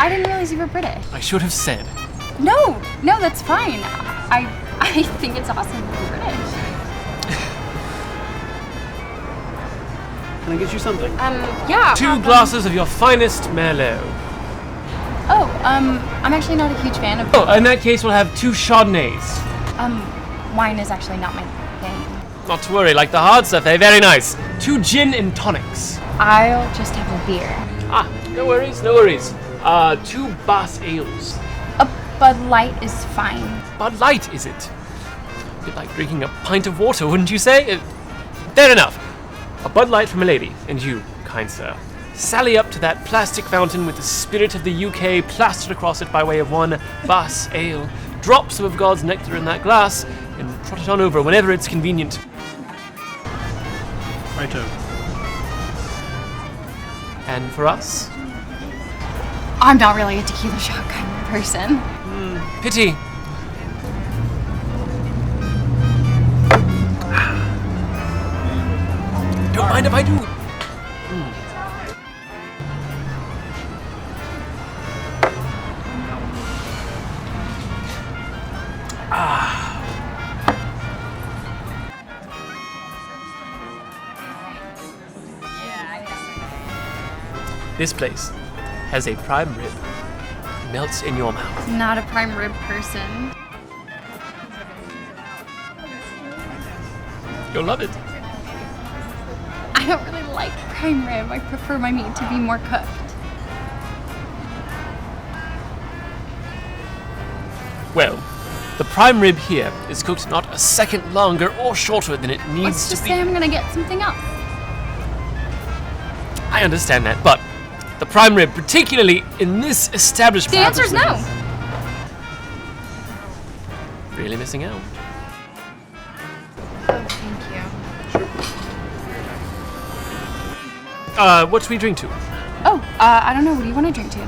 I didn't realize you were British. I should have said. No, that's fine. I think it's awesome that you're British. Can I get you something? Yeah. 2 glasses of your finest Merlot. Oh, I'm actually not a huge fan of. Oh, in that case, we'll have 2 Chardonnays. Wine is actually not my thing. Not to worry, like the hard stuff, eh? Very nice. 2 gin and tonics. I'll just have a beer. Ah, no worries, no worries. 2 Bass ales. A Bud Light is fine. Bud Light, is it? A bit like drinking a pint of water, wouldn't you say? Fair enough. A Bud Light from a lady, and you, kind sir. Sally up to that plastic fountain with the spirit of the UK plastered across it by way of 1 Bass ale. Drop some of God's nectar in that glass, and trot it on over whenever it's convenient. Righto. And for us? I'm not really a tequila shot kind of person. Pity. Don't mind if I do. This place has a prime rib. Melts in your mouth. Not a prime rib person. You'll love it. I don't really like prime rib. I prefer my meat to be more cooked. Well, the prime rib here is cooked not a second longer or shorter than it needs Let's to just be. say I'm gonna get something else. I understand that, but the prime rib, particularly in this establishment. The answer's no. Really missing out. Oh, thank you. What should we drink to? Oh, I don't know. What do you want to drink to?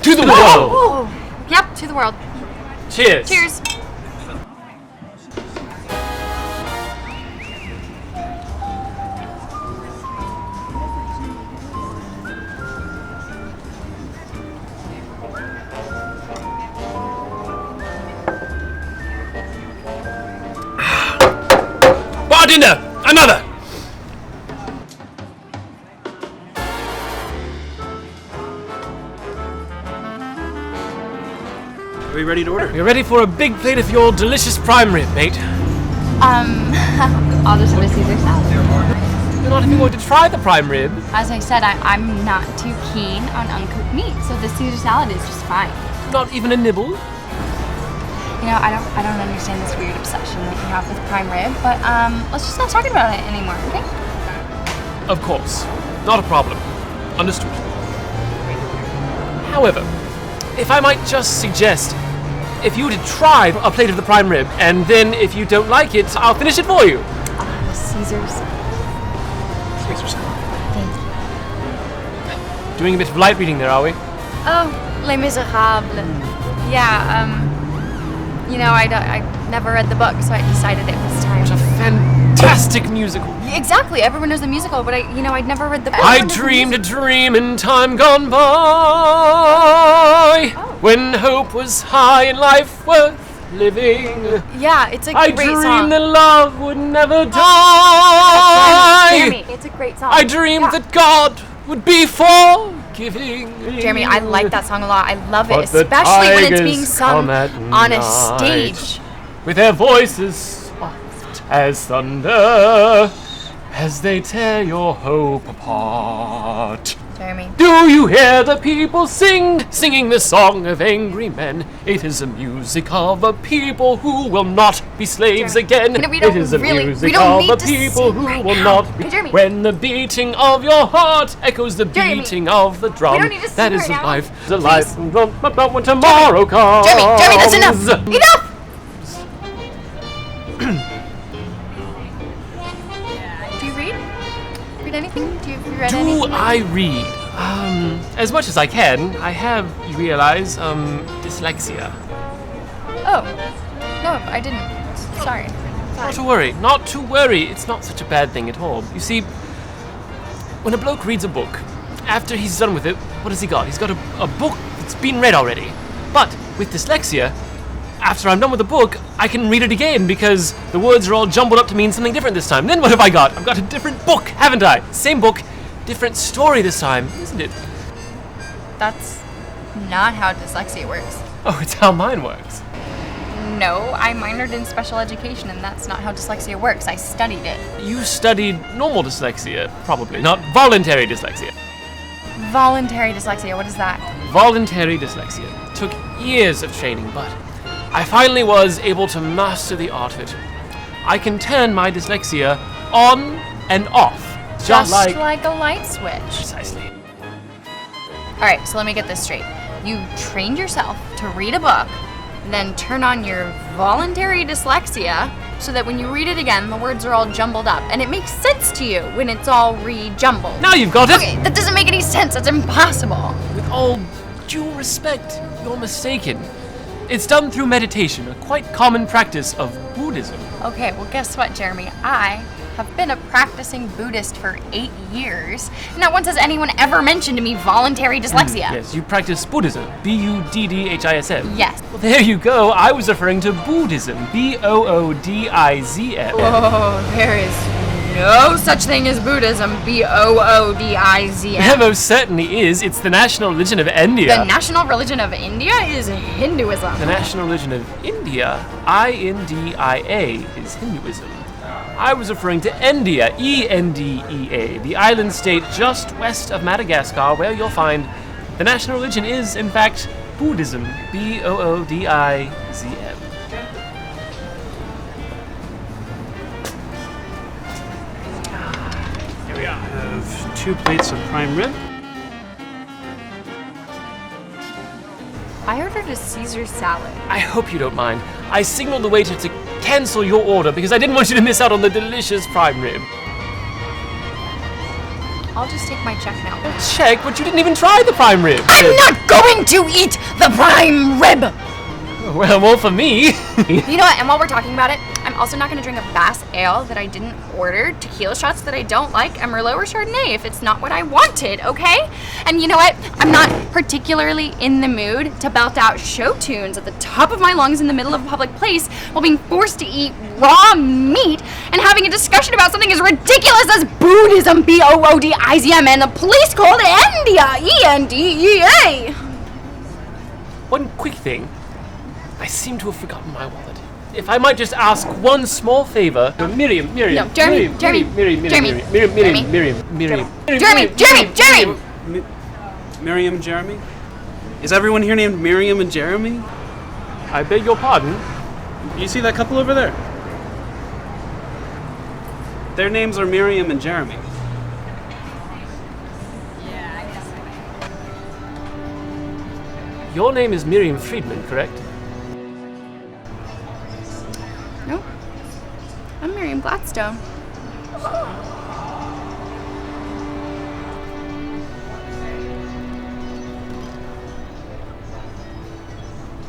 To the world! Oh, yep, to the world. Cheers! Cheers. Bartender! Another! Are we ready to order? We're ready for a big plate of your delicious prime rib, mate. I'll just have a Caesar salad. You're not even going to try the prime rib. As I said, I'm not too keen on uncooked meat, so the Caesar salad is just fine. Not even a nibble. You know, I don't understand this weird obsession that you have with prime rib, but let's just not talk about it anymore, okay? Of course. Not a problem. Understood. However, if I might just suggest, if you were to try a plate of the prime rib, and then if you don't like it, I'll finish it for you. Caesar's. Caesar salad. Thank you. Doing a bit of light reading there, are we? Oh, Les Miserables. Yeah, you know, I never read the book, so I decided it was time. What a fantastic musical. Exactly, everyone knows the musical, but I'd never read the book. I dreamed a dream in time gone by, when hope was high and life worth living. Yeah, it's a I great dreamed song. that love would never die. Jeremy, it's a great song. I dreamed that God would be forgiving. Jeremy, I like that song a lot. I love it, But the especially when it's tigers being sung come at on a night, stage. with their voices soft as thunder, as they tear your hope apart. Jeremy. Do you hear the people singing the song of angry men? It is a music of a people who will not be slaves again. We don't It is a really- we music don't of need a to people sing who right will now. not be. Hey, Jeremy. When the beating of your heart echoes the Jeremy. beating of the drum, We don't need to sing that is right a now. life. The life about when tomorrow comes. Jeremy, that's enough! Enough! Do you read anything? Have you read Do anything? I read? As much as I can. I have, you realize, dyslexia. Oh, no, I didn't. Sorry. Not to worry, not to worry. It's not such a bad thing at all. You see, when a bloke reads a book, after he's done with it, what has he got? He's got a book that's been read already. But with dyslexia, after I'm done with the book, I can read it again because the words are all jumbled up to mean something different this time. Then what have I got? I've got a different book, haven't I? Same book, different story this time, isn't it? That's not how dyslexia works. Oh, it's how mine works. No, I minored in special education, and that's not how dyslexia works. I studied it. You studied normal dyslexia, probably, not voluntary dyslexia. Voluntary dyslexia, what is that? Voluntary dyslexia. Took years of training, but I finally was able to master the art of it. I can turn my dyslexia on and off. Just like a light switch. Precisely. Alright, so let me get this straight. You trained yourself to read a book, then turn on your voluntary dyslexia so that when you read it again, the words are all jumbled up. And it makes sense to you when it's all re-jumbled. Now you've got it! Okay, that doesn't make any sense. That's impossible. With all due respect, you're mistaken. It's done through meditation, a quite common practice of Buddhism. Okay, well, guess what, Jeremy? I have been a practicing Buddhist for 8 years. Not once has anyone ever mentioned to me voluntary dyslexia. Yes, you practice Buddhism. Buddhism. Yes. Well, there you go. I was referring to Buddhism. Boodizm. Oh, there is no such thing as Buddhism. Boodizm. There most certainly is. It's the national religion of India. The national religion of India is Hinduism. The national religion of India, India, is Hinduism. I was referring to India, Endea, the island state just west of Madagascar, where you'll find the national religion is, in fact, Buddhism. Boodizm. Here we are. I have 2 plates of prime rib. I ordered a Caesar salad. I hope you don't mind. I signaled the waiter to cancel your order because I didn't want you to miss out on the delicious prime rib. I'll just take my check now. Check, but you didn't even try the prime rib. I'm not going to eat the prime rib! Well, more for me. You know what, and while we're talking about it, I'm also not going to drink a Bass Ale that I didn't order, tequila shots that I don't like, and Merlot or Chardonnay if it's not what I wanted, okay? And you know what, I'm not particularly in the mood to belt out show tunes at the top of my lungs in the middle of a public place while being forced to eat raw meat and having a discussion about something as ridiculous as Buddhism, Boodizm, and a place called India, Endea. One quick thing. I seem to have forgotten my wallet. If I might just ask one small favor. Miriam. No, Jeremy. Miriam, Jeremy? Is everyone here named Miriam and Jeremy? I beg your pardon. You see that couple over there? Their names are Miriam and Jeremy. Your name is Miriam Friedman, correct? No, I'm Miriam Gladstone.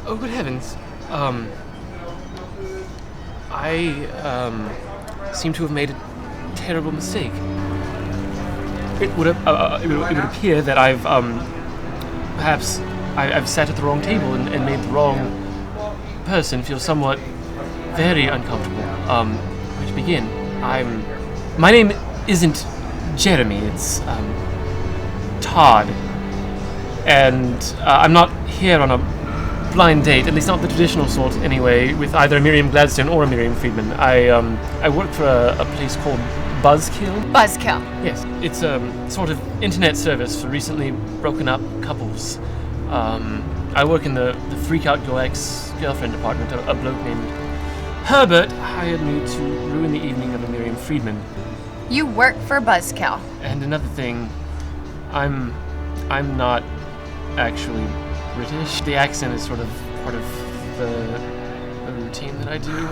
Oh, good heavens. I seem to have made a terrible mistake. It would appear that I've sat at the wrong table and made the wrong person feel somewhat very uncomfortable. Where to begin? My name isn't Jeremy, it's Todd. And I'm not here on a blind date, at least not the traditional sort anyway, with either a Miriam Gladstone or a Miriam Friedman. I work for a place called Buzzkill. Buzzkill. Yes, it's a sort of internet service for recently broken up couples. I work in the freak out your ex-girlfriend department. A bloke named Herbert hired me to ruin the evening of a Miriam Friedman. You work for Buzzkill. And another thing, I'm not actually British. The accent is sort of part of the routine that I do.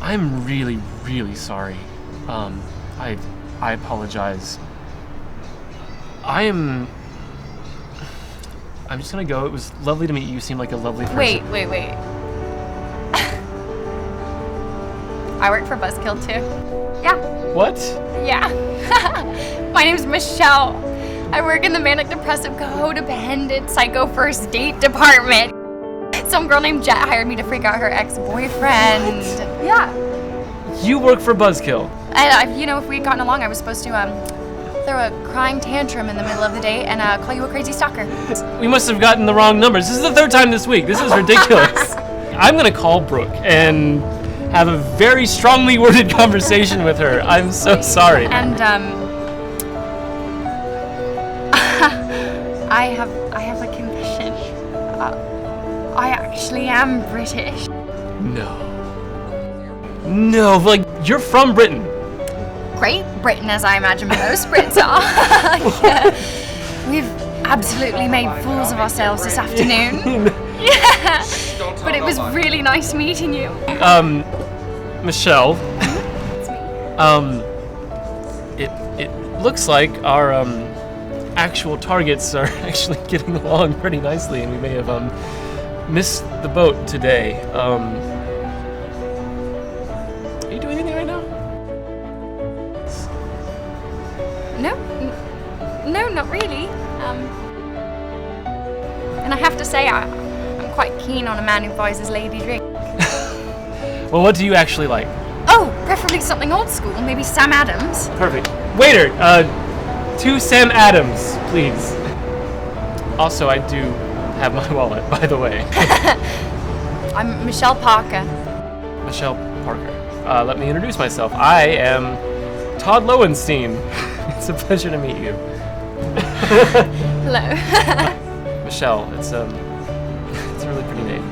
I'm really, really sorry. I apologize. I'm just gonna go. It was lovely to meet you. You seem like a lovely person. Wait. I work for Buzzkill too. Yeah. What? Yeah. My name's Michelle. I work in the manic depressive codependent psycho first date department. Some girl named Jet hired me to freak out her ex-boyfriend. What? Yeah. You work for Buzzkill. And if we had gotten along, I was supposed to throw a crying tantrum in the middle of the day and call you a crazy stalker. We must have gotten the wrong numbers. This is the 3rd time this week. This is ridiculous. I'm gonna call Brooke and have a very strongly worded conversation with her. I'm so sorry. And I have a confession. I actually am British. No, like, you're from Britain. Great Britain, as I imagine most Brits are. Yeah. We've absolutely made fools of ourselves this afternoon. Yeah. But it was really nice meeting you. Michelle. It's me. It looks like our actual targets are actually getting along pretty nicely, and we may have missed the boat today. Are you doing anything right now? No, not really. And I have to say, I'm quite keen on a man who buys his lady drink. Well, what do you actually like? Oh, preferably something old school, maybe Sam Adams. Perfect. Waiter, 2 Sam Adams, please. Also, I do have my wallet, by the way. I'm Michelle Parker. Michelle Parker. Let me introduce myself. I am Todd Lowenstein. It's a pleasure to meet you. Hello. Michelle, it's a really pretty name.